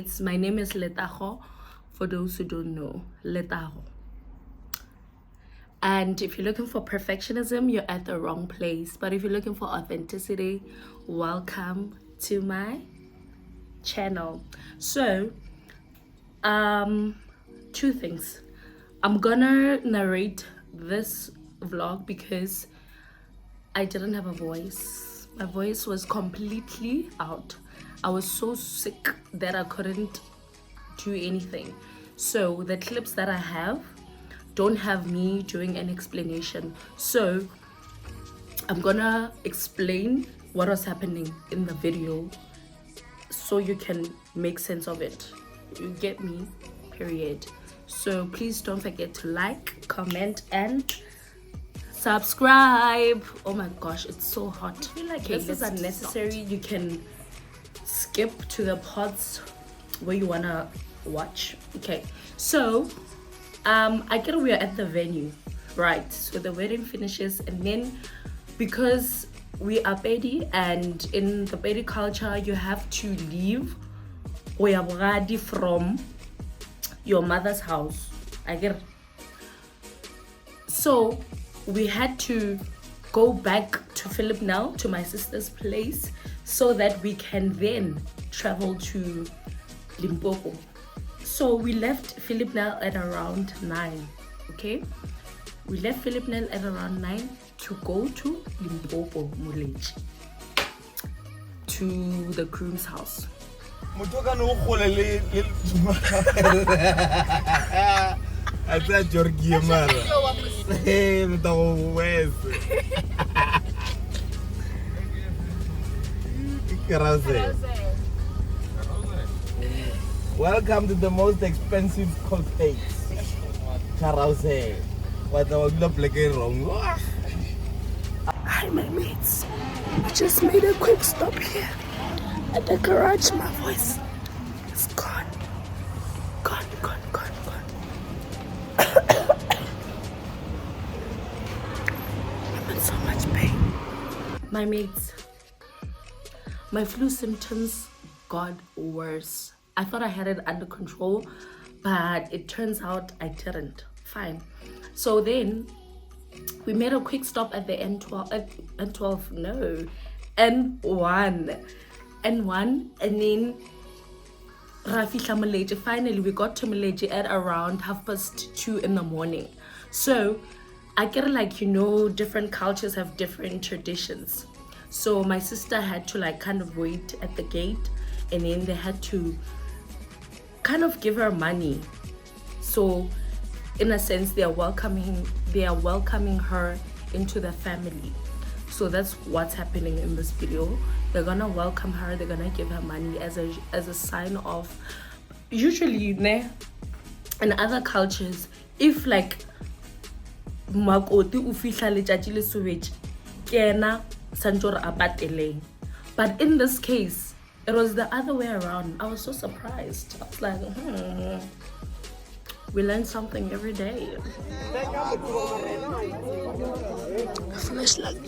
mates, my name is Letago, for those who don't know, Letago. And if you're looking for perfectionism, you're at the wrong place. But if you're looking for authenticity, welcome to my channel. So, two things. I'm gonna narrate this vlog because I didn't have a voice. My voice was completely out. I was so sick that I couldn't do anything. So the clips that I have don't have me doing an explanation. So I'm gonna explain what was happening in the video so you can make sense of it. You get me? Period. So please don't forget to like, comment, and subscribe. Oh my gosh, it's so hot. I feel like this is unnecessary. You can skip to the parts where you wanna watch. Okay, so I get we are at the venue, right? So the wedding finishes, and then because we are Pedi, and in the Pedi culture you have to leave from your mother's house. I get it. So we had to go back to Philip now, to my sister's place, so that we can then travel to Limpopo. So we left Philip now at around 9. Okay, we left Philip now at around 9 to go to Limpopo, Moletji, to the groom's house. Welcome to the most expensive cocktails. Carousel. What the wrong? Hi my mates, I just made a quick stop here at the garage. My voice is gone. I'm in so much pain. My mates, my flu symptoms got worse. I thought I had it under control, but it turns out I didn't. Fine. So then we made a quick stop at the N12, no, N1, and then Rafihla Moletji. Finally, we got to Moletji at around 2:30 in the morning. So I get like, you know, different cultures have different traditions. So my sister had to like kind of wait at the gate, and then they had to kind of give her money. So in a sense, they are welcoming her into the family. So that's what's happening in this video. They're gonna welcome her, they're gonna give her money as a sign of, usually in other cultures, if like makoti ufihla letjatji le sobeji, kena sanjora apateleng. But in this case, it was the other way around. I was so surprised. I was like, we learn something every day. Flashlight.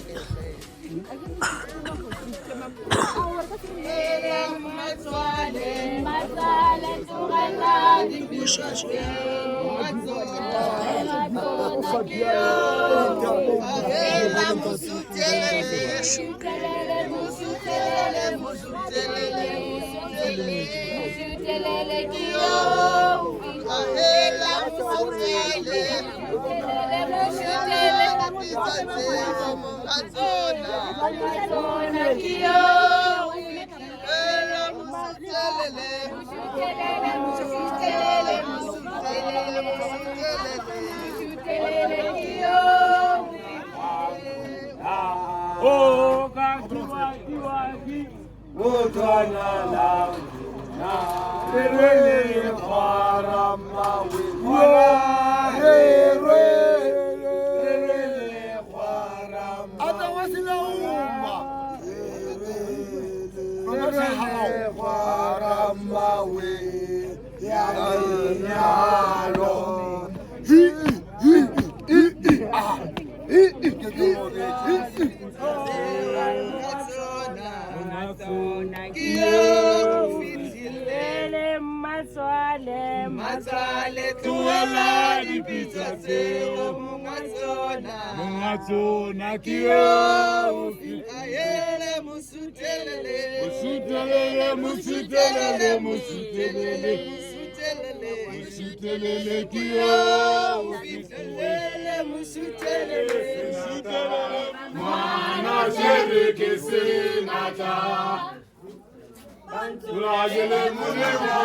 Mungatsona kio ayele musutelele kio mana shereke senata Ulajele munewa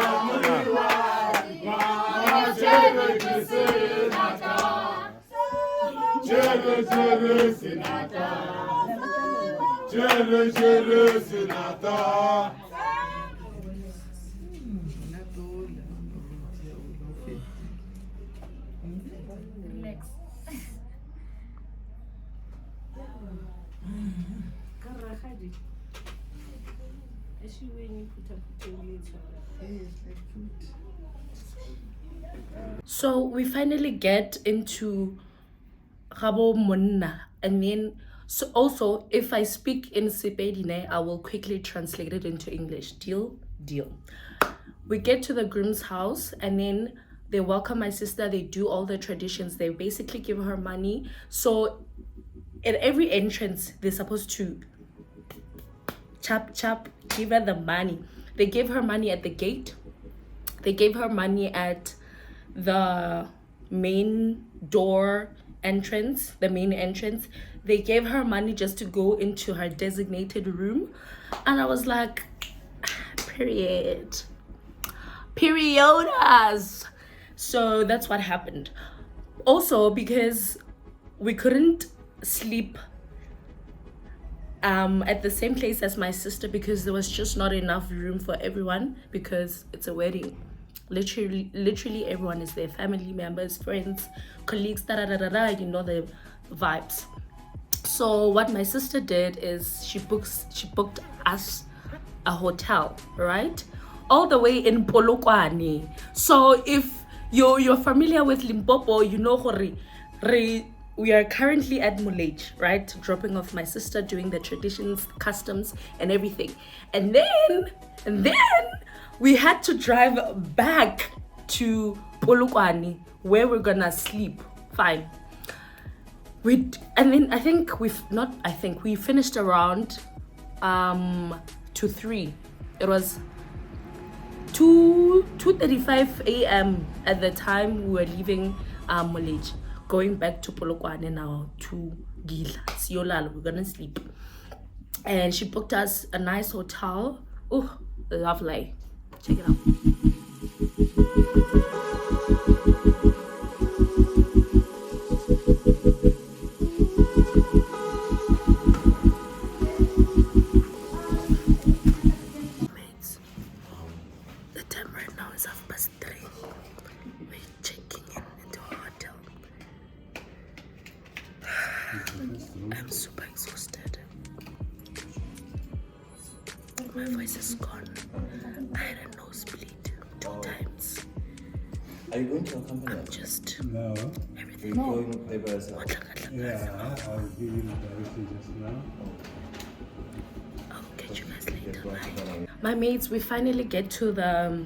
mana shereke senata Chere senata Chere senata Next. So we finally get into Rabo Monna, and then so also if I speak in Pedi, I will quickly translate it into English. Deal? Deal. We get to the groom's house, and then they welcome my sister. They do all the traditions. They basically give her money. So at every entrance, they're supposed to chop, give her the money. They gave her money at the gate. They gave her money at the main door entrance, the main entrance. They gave her money just to go into her designated room. And I was like, periodas. So that's what happened. Also, because we couldn't sleep at the same place as my sister because there was just not enough room for everyone because it's a wedding. Literally everyone is there, family members, friends, colleagues, you know the vibes. So what my sister did is she booked us a hotel, right, all the way in Polokwane. So if you're familiar with Limpopo, you know we are currently at Moletji, right, dropping off my sister, doing the traditions, customs and everything, and then we had to drive back to Polokwane where we're gonna sleep. Fine. And then we finished around 2-3. It was 2:35 a.m. at the time we were leaving Moletji, going back to Polokwane now to Gila. Siolala, we're gonna sleep. And she booked us a nice hotel. Oh, lovely. Check it out. Mates, the time right now is 3:30. We're checking into a hotel. I'm super exhausted. My voice is gone. I had a nosebleed 2 times. Are you going to accompany us? Just No. everything. You're going there by yourself? Yeah, I'll give you the direction just now. I'll catch you guys later. Bye. My mates, we finally get to the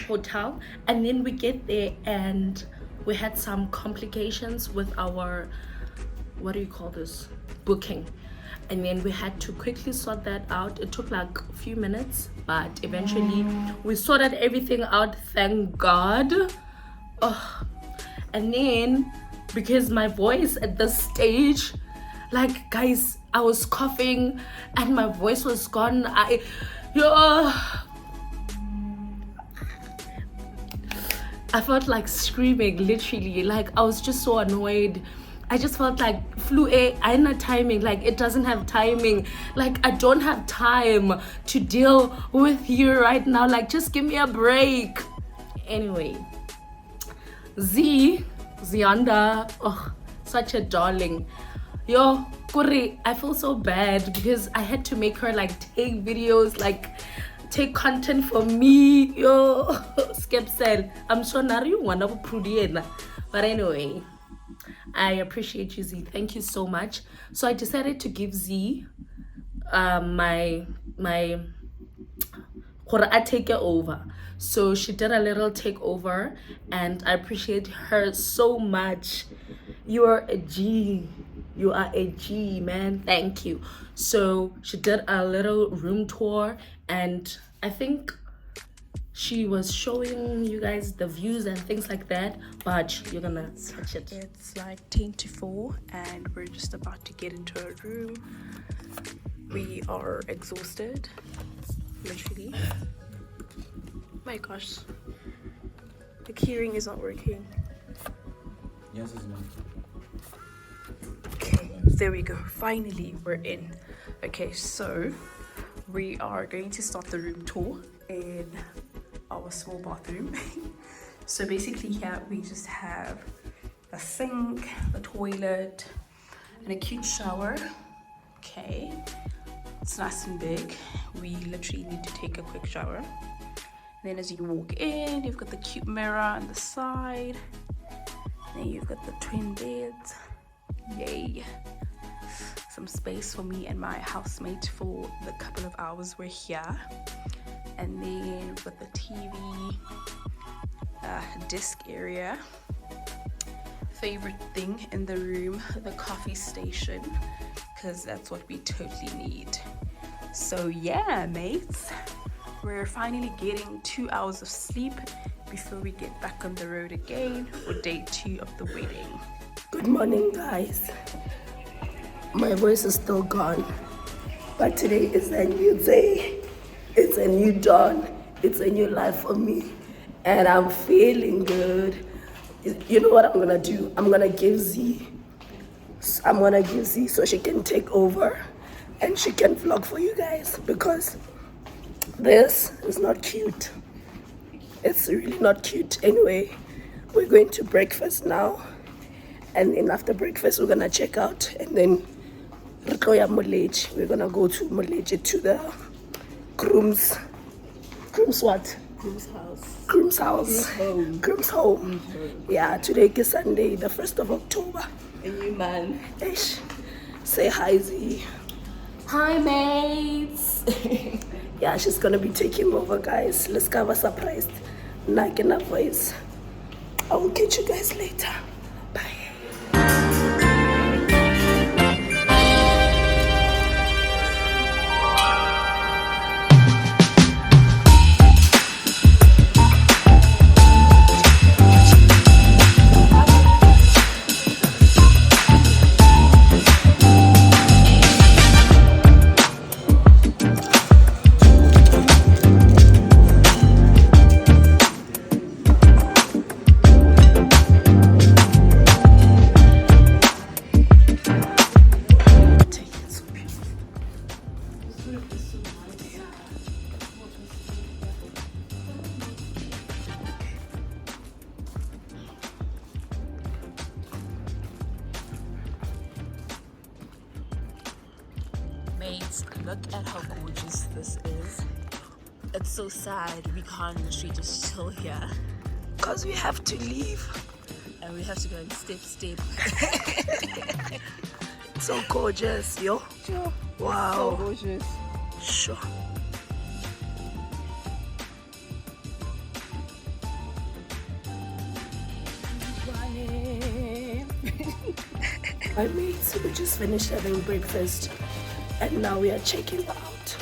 hotel, and then we get there and we had some complications with our, what do you call this, booking. And then we had to quickly sort that out. It took like a few minutes, but eventually we sorted everything out, thank God. Oh. And then because my voice at this stage, like guys, I was coughing and my voice was gone. I felt like screaming, literally. Like I was just so annoyed. I just felt like flu A, I not timing, like it doesn't have timing. Like I don't have time to deal with you right now. Like just give me a break. Anyway, Ziyanda, oh, such a darling. Yo, Kuri, I feel so bad because I had to make her like take videos, like take content for me. Yo, Skepsel, I'm so nari wanna prudiena. But anyway, I appreciate you, Z. Thank you so much. So I decided to give Z my gore I take her over. So she did a little takeover, and I appreciate her so much. You are a G. You are a G, man. Thank you. So she did a little room tour, and I think she was showing you guys the views and things like that, but you're gonna touch it. It's like 10 to 4 and we're just about to get into a room. We are exhausted, literally. My gosh, the keyring is not working. Yes, it's not. Okay, there we go. Finally, we're in. Okay, so we are going to start the room tour in our small bathroom. So basically here we just have a sink, the toilet, and a cute shower. Okay, it's nice and big. We literally need to take a quick shower. Then as you walk in, you've got the cute mirror on the side. Then you've got the twin beds. Yay. Some space for me and my housemate for the couple of hours we're here. And then we've got the TV, disc area. Favorite thing in the room, the coffee station, because that's what we totally need. So yeah, mates, we're finally getting 2 hours of sleep before we get back on the road again for day 2 of the wedding. Good morning, guys. My voice is still gone, but today is a new day. It's a new dawn. It's a new life for me, and I'm feeling good. You know what I'm gonna do? I'm gonna give Z so she can take over and she can vlog for you guys, because this is not cute. It's really not cute. Anyway, we're going to breakfast now, and then after breakfast we're gonna check out, and then Moletji. We're gonna go to Moletji, to the groom's what? Groom's house. Groom's home. Yeah, today is Sunday, the 1st of October. A new man. Ish. Say hi, Z. Hi, mates. Yeah, she's gonna be taking over, guys. Let's have a surprise. Like in her voice. I will catch you guys later. Bye. Mates, look at how gorgeous this is. It's so sad we can't literally just chill here. Because we have to leave. And we have to go and step. So gorgeous, yo. Sure. Wow. So gorgeous. Sure. My mates, we just finished having breakfast and now we are checking out.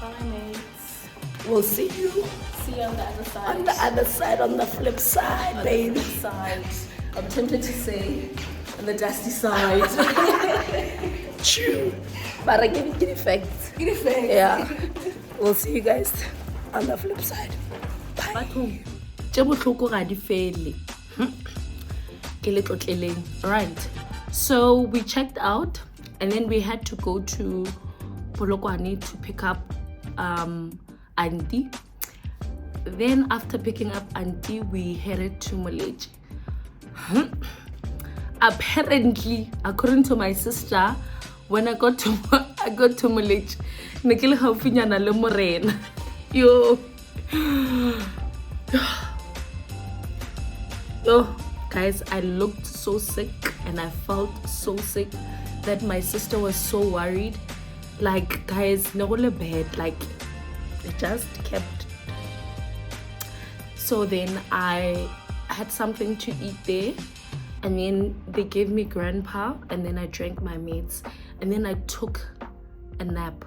Bye, mates. We'll see you See you on the other side. on the other side, on the flip side, On baby. the flip side. I'm tempted to say on the dusty side. True. But I give it effects. Yeah. We'll see you guys on the flip side. Bye. Right. So we checked out and then we had to go to Polokwane to pick up Auntie. Then after picking up Auntie, we headed to Moletji. Apparently, according to my sister, when I got to Moletji, nekele haufinyana le morena. Yo. Yo, guys, I looked so sick and I felt so sick that my sister was so worried. Like, guys, no bad. Like, it just kept So then I had something to eat there, and then they gave me grandpa, and then I drank my meds, and then I took a nap.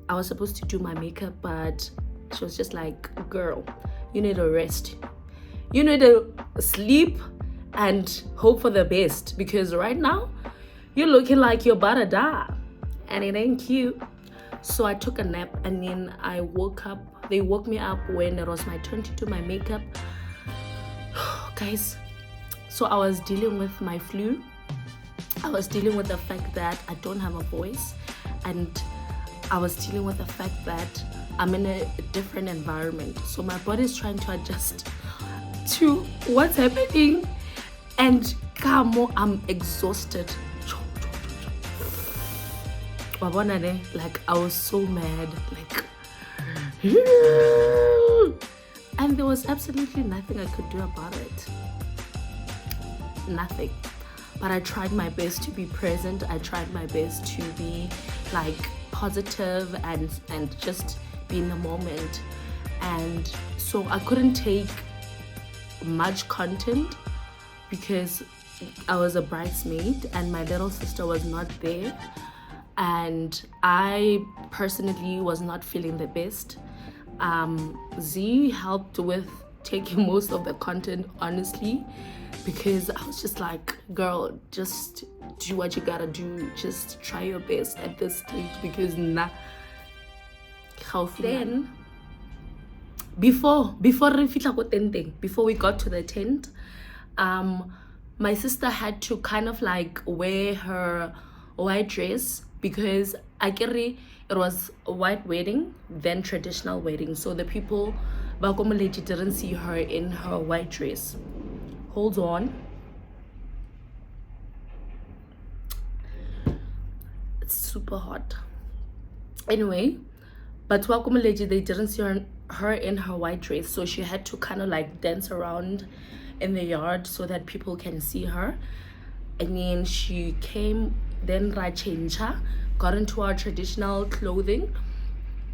I was supposed to do my makeup, but she was just like, girl, you need a rest. You need to sleep and hope for the best, because right now you're looking like you're about to die and it ain't cute. So I took a nap, and then I woke up. They woke me up when it was my turn to do my makeup. Guys, so I was dealing with my flu. I was dealing with the fact that I don't have a voice, and I was dealing with the fact that I'm in a different environment. So my body is trying to adjust to what's happening, and I'm exhausted. Like, I was so mad, like, and there was absolutely nothing I could do about it. Nothing. But I tried my best to be present. I tried my best to be like positive and just be in the moment. And so I couldn't take much content because I was a bridesmaid and my little sister was not there, and I personally was not feeling the best. Z helped with taking most of the content, honestly, because I was just like, girl, just do what you gotta do, just try your best at this stage, because then before we got to the tent, my sister had to kind of like wear her white dress, because it was a white wedding, then traditional wedding. So the people back Moletji didn't see her in her white dress. Hold on. It's super hot. Anyway, but Moletji, they didn't see her in her white dress, so she had to kind of like dance around in the yard so that people can see her. And then she came, then Rachencha got into our traditional clothing,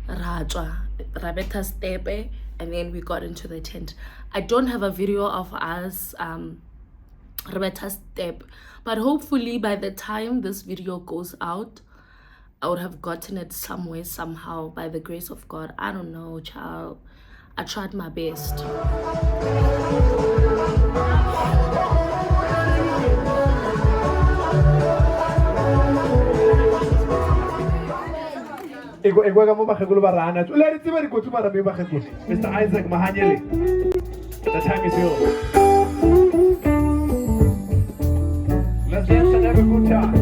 Rabeta Stepe, and then we got into the tent. I don't have a video of us Rabeta Step, but hopefully by the time this video goes out, I would have gotten it somewhere, somehow, by the grace of God. I don't know, child. I tried my best. Mr. Isaac Mahanyele. The time is yours. Let's dance and have a good time.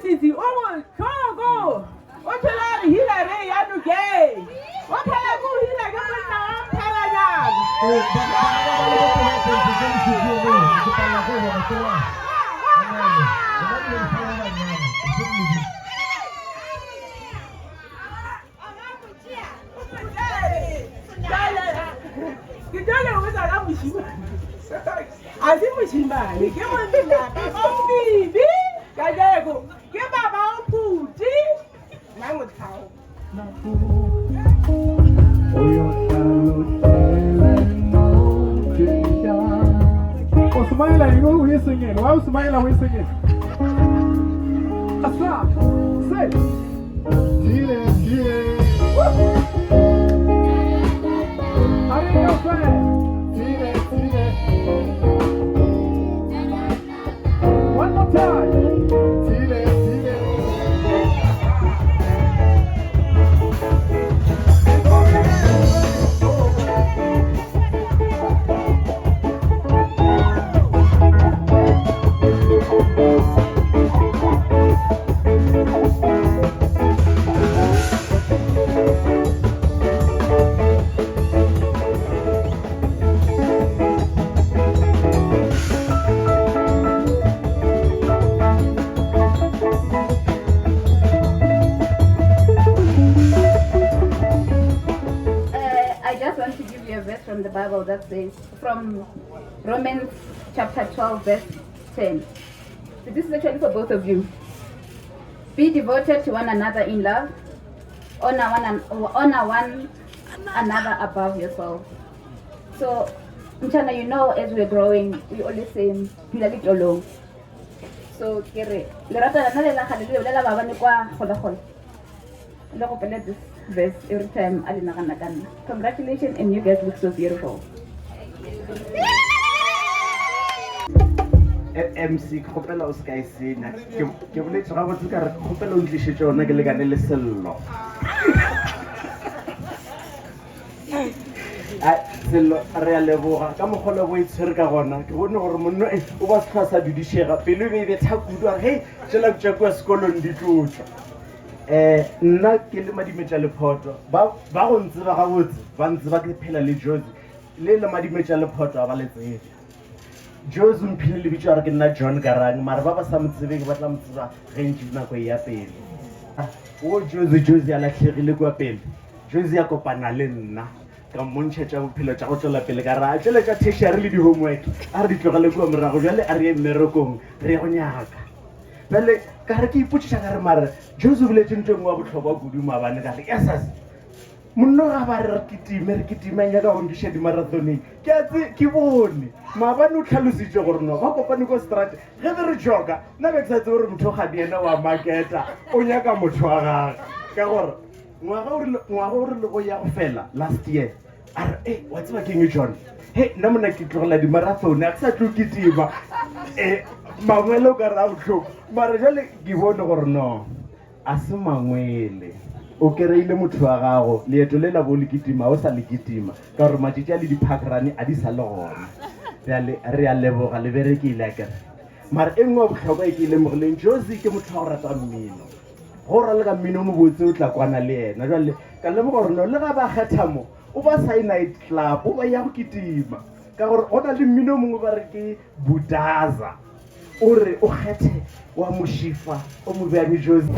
Sisi, oh, go. What you like? He like me, I'm gay. What can I do? He like I'm Smiler, you know who is singing. Why was Smiler we singing? Asa, say. Tile. Are you your friend? Tile. One more time. Tile. From the Bible that says, from Romans chapter 12 verse 10. So this is actually for both of you. Be devoted to one another in love. Honor one another above yourself. So, Mchana, you know, as we're growing, we always say, "Hilali tolo." So, kere, lerata na lela khalile lela baba ni kwa kholakhol. Loko pele this verse every time I didn't. Congratulations, and you guys look so beautiful. MC khopela o ska isena ke boletse ga botse ka re khopela o ntlisitse yona ke le ka le sello sello re a leboga ka mogolo bo itshwere ka gona ke bone gore monno o ba se tlhasa dudishega pele be betha kudu a hey tšela tša kwa sekolong di tlotšwa nna ke le madimetša lephoto ba go ntse ba gabotse ba ntse ba ke phela le Jozi le madimetša lephoto a ba letsebe Jozi mphile le bitšwa re ke nna John Garang mara ba ba sa motsebeng ba tla motseba gentši nako ya pele o Jozi a latlhegile kwa pele Jozi ya kopana le nna ka mmontšhetša bophelo tša go tšwela pele ka ra tšele tša tertiary le di-homework a re di tlogele kua morago bjale a re ye mmerekong re ye go nyaka bjale ka re ke ipotšiša ka re mare Jozi o boletse ntho engwe wa botlhokwa kudu maabane ka re esas monno ga ba re re ketima nyaka go nkiša dimarathoneng ke atse ke bone maabane o tlhalositše gore no ba kopane ko strate ge be re joka nna be ke sa tse gore motho ga di ena wa maketa o nyaka motho wa gage ka gore ngwaga o re le go ya go fela last year a re wa tseba keng John he nna mona ke tlogela dimarathone a ke sa tlo ketima mangwele o ka re a botlhoko mara jale ke bone gore no a se mangwele o kereile motho wa gago leeto le la bo le ketima o sa le ketima ka gore matšatši a le diphakrane a di sa le gona re a leboga le berekile a kere mara e nngwe wa botlhokwa e ke lemogileng Jozi ke motho wa go rata mmino go ra le ka mmino mo botse o tla kwana le ena jale ka lemoga gore no le ga ba kgetha mo o ba sa night club o ba ya go ketima ka gore go na le mmino mongwe ba re ke budaza o re o kgethe wa moshifa o mo beane Jozi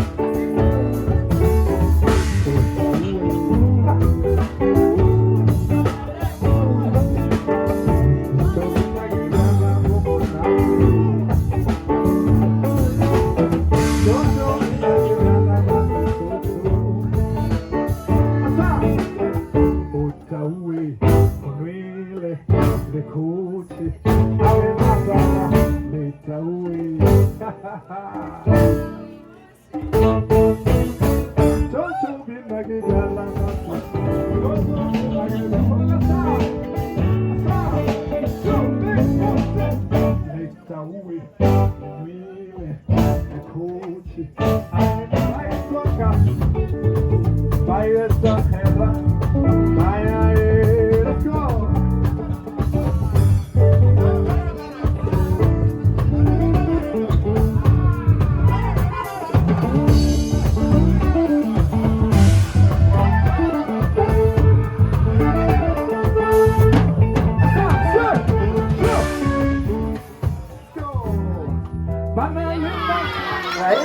Ha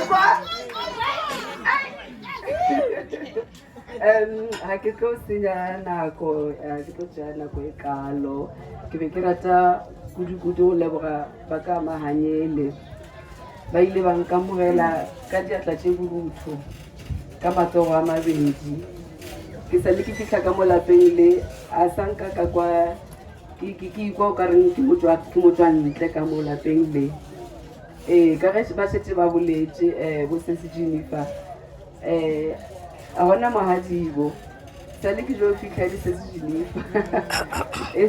ke tlo senya nako ke tlo tšea nako e kalo ke be ke rata kudu-kudu go leboga ba ka mahanyele ba ile ba nkamogela ka diatla tše borutho ka matsogo a mabedi ke sa le ke fitlha ka mo lapeng le a sanka ka kwa ke ikwa o ka reng ke motswantle ka mo lapeng le ka ge ba šetse ba boletše bo sese Jennifer a gona mogadibo sa le ke jo fitlha le sese Jennifer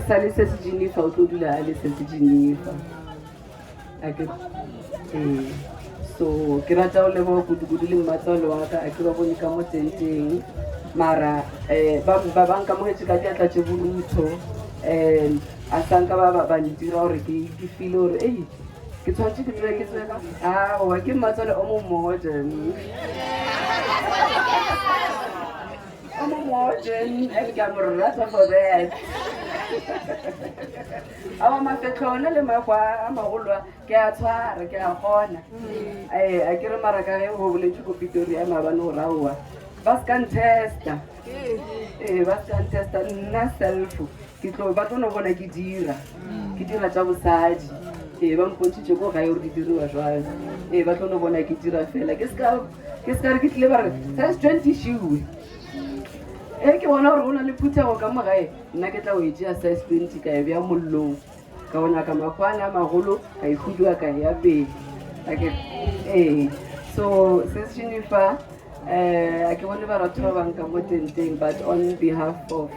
sa le sese Jennifer o tlo dula a le sese Jennifer so ke rata o leboga kudu-kudu le mmatswalo wa ka a ke ba bone ka mo tenteng mara ba bankamogetse ka diatla tše borutho a sanka ba ntira gore ke file gore ei ke tshwantse ke dula ke tswela goba ke mmatswale o mo modern and ke a mo rata for that awa mafetlho one le makwa a magolo ke a tshwara ke a gona a ke re maraka ge go boletse ko Pretoria maabane go raoa ba se ka ntesta nna self ba tlo no bona ke dira tša bosadi ba mpontšitše ko gae gore di diriwa jwang ba tlo no bona ke dira fela ke se ka re ke tlile ba re size 20 shoe ke bona gore go na le phuthego ka mo gae nna ke tla o etsea size 20 ka e bea mollong ka bona ka makgwana a magolo ka ikhudiwa ka ya pedi so sis Jennifer a ke bone baratho ba bang ka mo tenteng but on behalf of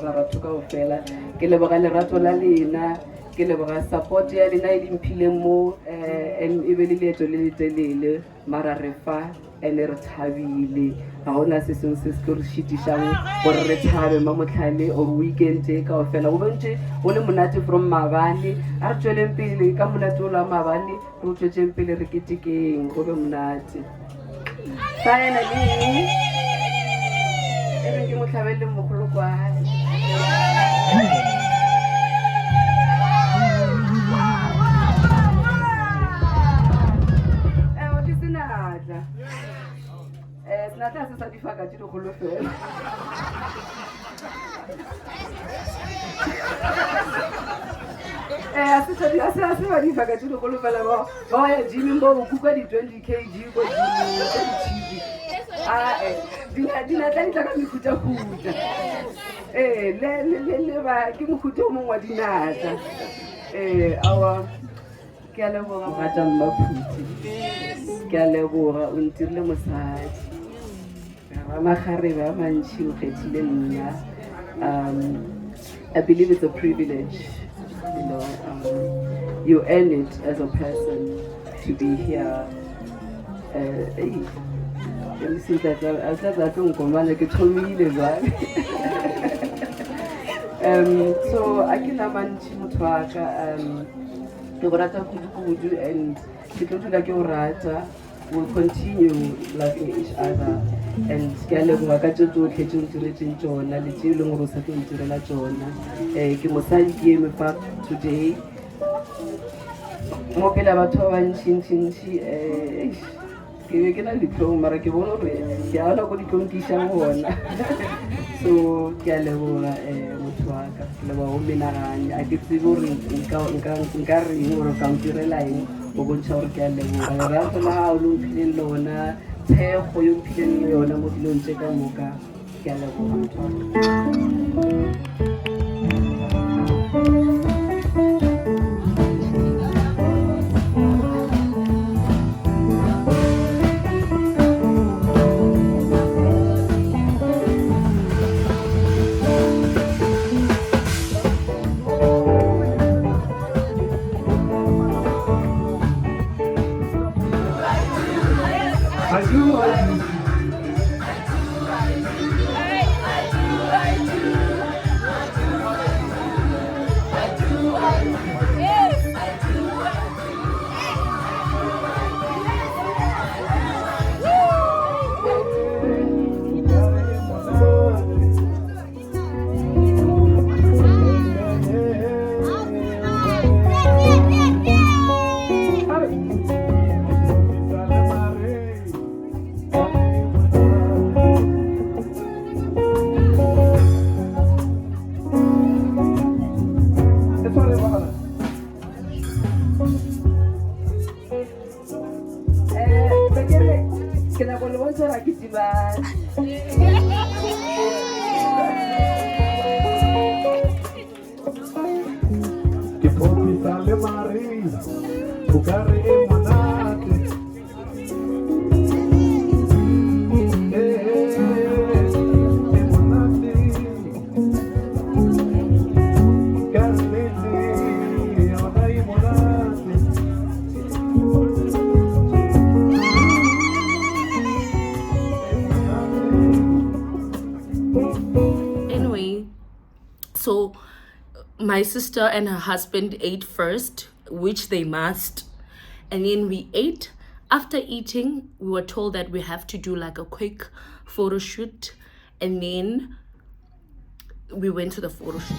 baratho ka ofela ke leboga lerato la lena ke leboga support ya lena e lemphileng mo and e be le leeto le letelele mara re fa ene re thabile ga gona se sengwe se se ke re šitišang gore re thabe mamotlhale or weekend ka ofela go bontše go le monate from maabane a re tsweleng pele ka monate o la maabane re go tswetseng pele re ketekeng go be monate finally e re ke motlhabelele mogolo kwane senatla se sa difaka tše dikgolo fela a se ba difaka tše dikgolo fela ba ya gyming bo bokukwa di-20 kg ko gyming tša ditšhipi dinatla di tla ka mekhuta-khuta ke mohuta o mongwe wa dinatla awa ke a leboga mogata mmaphuti ke a leboga o ntirile mosadi ramagarebe a mantši o kgethile nna I believe it's a privilege, you earn it as a person to be here. Let me see that I don't go man ke thomile jwale so a ke na mantši motho wa ka ke go rata kudu-kudu and ke tlo dula ke go rata. We'll continue loving each other and ke a leboga ka tše tsotlhe tše o ntiretseng tšona le tše e leng gore o sa tlo ntirela tšona ke mosadi ke eme fa today mo pele a batho ba bantšintšintši ke be ke na le ditlhong mara ke bone gore ke a ona ko ditlhong ke išang gona so ke a leboga motho wa ka ke leboga go menagane a ke tsebe gore nka reng gore ka ntirela eng go bontšha gore ke a leboga lerato la gao le mphileng lona thekgo yo mphileng le yona mo dilong tše ka moka ke a leboga motho wa ka Ke na go le bontsha ra ke tsibana. Ke popisa le Maria, o ka re e monate. E monate. Ka nnete, yona e monate. Anyway, so my sister and her husband ate first, which they must, and then we ate. After eating, we were told that we have to do like a quick photo shoot, and then we went to the photo shoot.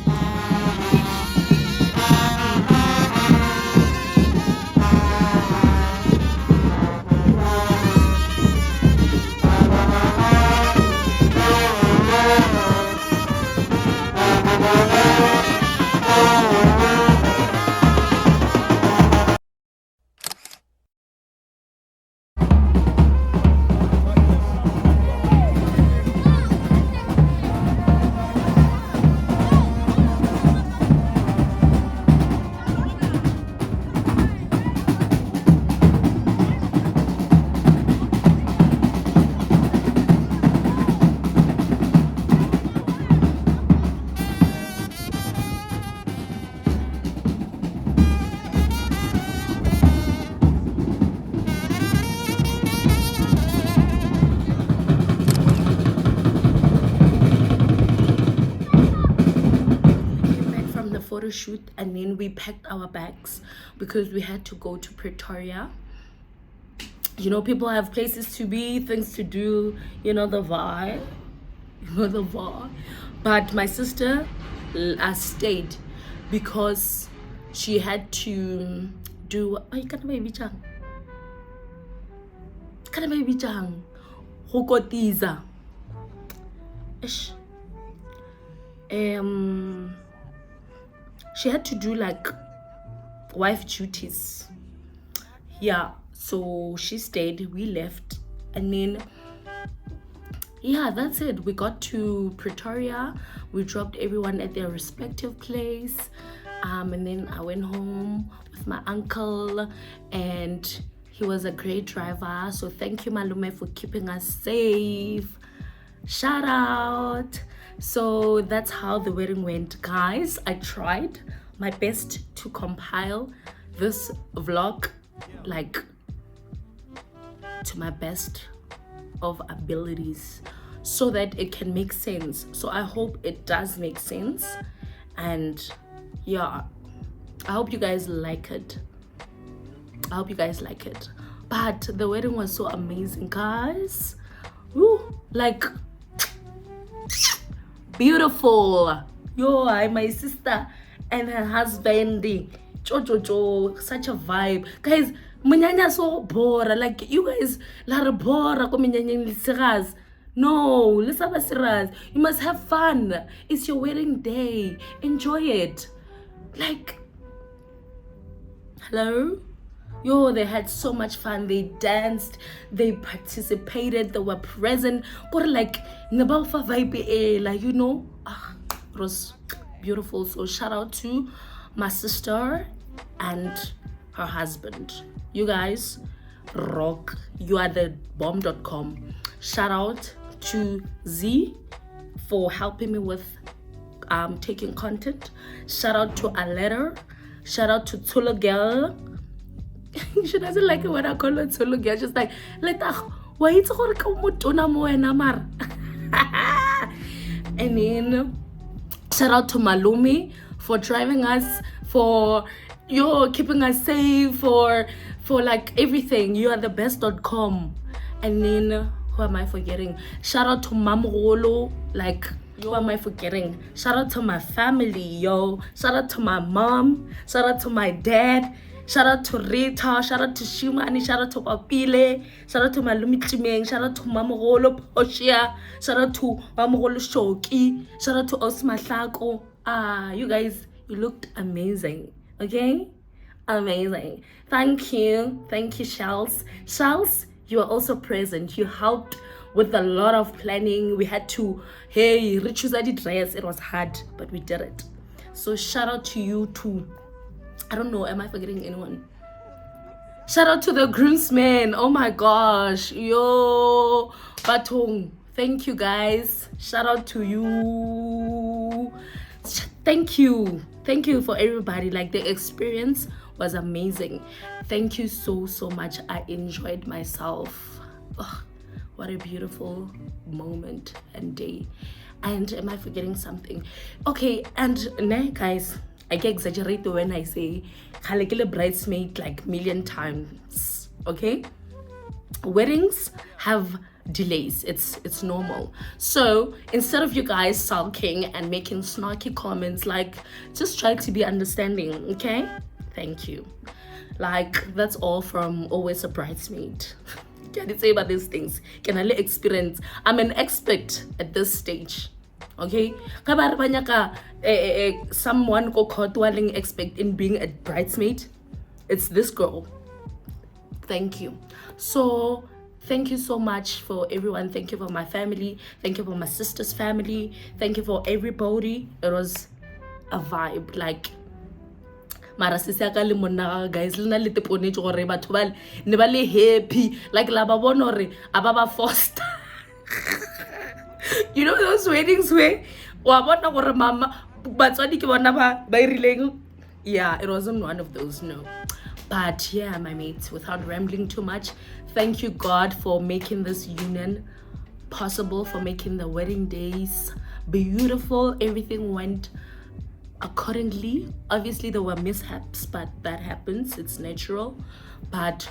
Photo shoot, and then we packed our bags because we had to go to Pretoria. You know, people have places to be, things to do, you know the vibe. But my sister stayed because she had to do she had to do like wife duties. Yeah, so she stayed, we left, and then yeah, that's it. We got to Pretoria, we dropped everyone at their respective place, and then I went home with my uncle, and he was a great driver, so thank you Malume for keeping us safe. Shout out. So that's how the wedding went, guys. I tried my best to compile this vlog like to my best of abilities so that it can make sense. So I hope it does make sense, and yeah, I hope you guys like it. But the wedding was so amazing, guys. Woo, like beautiful. Yo, my sister and her husband, Jojo, such a vibe, guys. Monyanya so bora, like you guys la bora ko Monyanya serious. No, let's have a serious. You must have fun. It's your wedding day. Enjoy it. Like, hello. Yo, they had so much fun. They danced, they participated, they were present. But like, nabafa vibe, like, you know, it was beautiful. So shout out to my sister and her husband. You guys rock. You are the bomb.com. Shout out to Z for helping me with taking content. Shout out to Aletta. Shout out to Tula Girl. She doesn't like it when I call her Tulu girl. She's like, why it's and then shout out to Malumi for driving us, for keeping us safe, for like everything. You are the best.com. And then who am I forgetting? Shout out to Mamrolo, like who am I forgetting? Shout out to my family, yo. Shout out to my mom. Shout out to my dad. Shout out to Rita, shout out to Shumani, shout out to Papile, shout out to Malumi Chimeng, shout out to Mamogolo Poshia, shout out to Mamogolo Shoki, shout out to Osma Hlako. You guys, you looked amazing, okay? Amazing. Thank you, Shells. Shells, You were also present. You helped with a lot of planning. We had to, hey, choose a dress. It was hard, but we did it. So shout out to you too. I don't know, am I forgetting anyone? Shout out to the groomsmen. Oh my gosh. Yo, Batong. Thank you guys. Shout out to you. Thank you. Thank you for everybody. Like, the experience was amazing. Thank you so much. I enjoyed myself. Oh, what a beautiful moment and day. And am I forgetting something? Okay, and guys, I get exaggerated when I say Kalekele bridesmaid like million times. Okay, weddings have delays. It's normal. So instead of you guys sulking and making snarky comments, like, just try to be understanding. Okay, thank you. Like, that's all from Always a Bridesmaid. Can I say about these things? Can I experience? I'm an expert at this stage. Okay, someone go caught expect in being a bridesmaid. It's this girl. Thank you. So thank you so much for everyone. Thank you for my family. Thank you for my sister's family. Thank you for everybody. It was a vibe. Like, mara sisiaka le monna guys, lena le teponetse gore batho ba ne ba le happy, like la ba bona gore ababa forced. You know those weddings where wa bona gore mama batswadi ke bona ba irileng? Yeah, it wasn't one of those, no. But yeah, my mates, without rambling too much, thank you God for making this union possible, for making the wedding days beautiful. Everything went accordingly. Obviously there were mishaps, but that happens, it's natural. But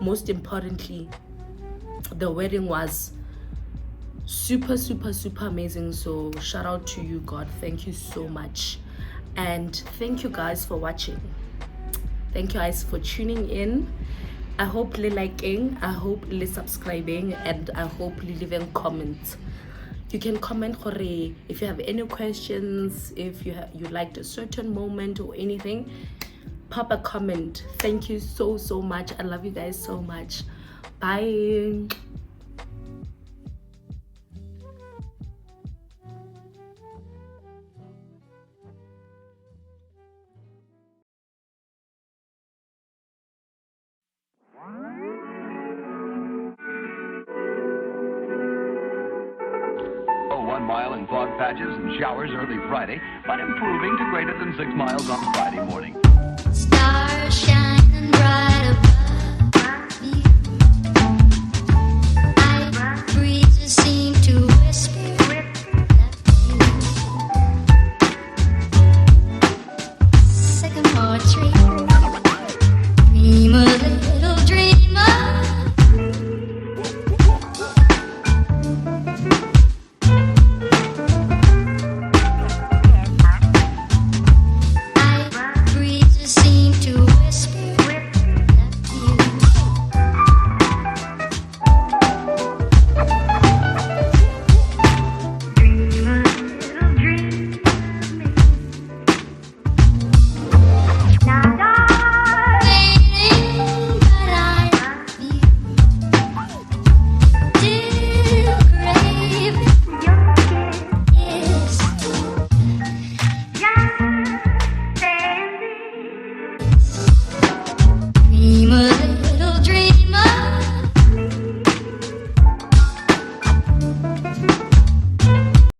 most importantly, the wedding was super amazing. So shout out to you, God. Thank you so much. And thank you guys for watching. Thank you guys for tuning in. I hope you liking, I hope you subscribing, and I hope you leaving comments. You can comment if you have any questions, if you liked a certain moment or anything, pop a comment. Thank you so much. I love you guys so much. Bye. Oh, 1 mile in fog patches and showers early Friday, but improving to greater than 6 miles on Friday morning. Stars shining bright above.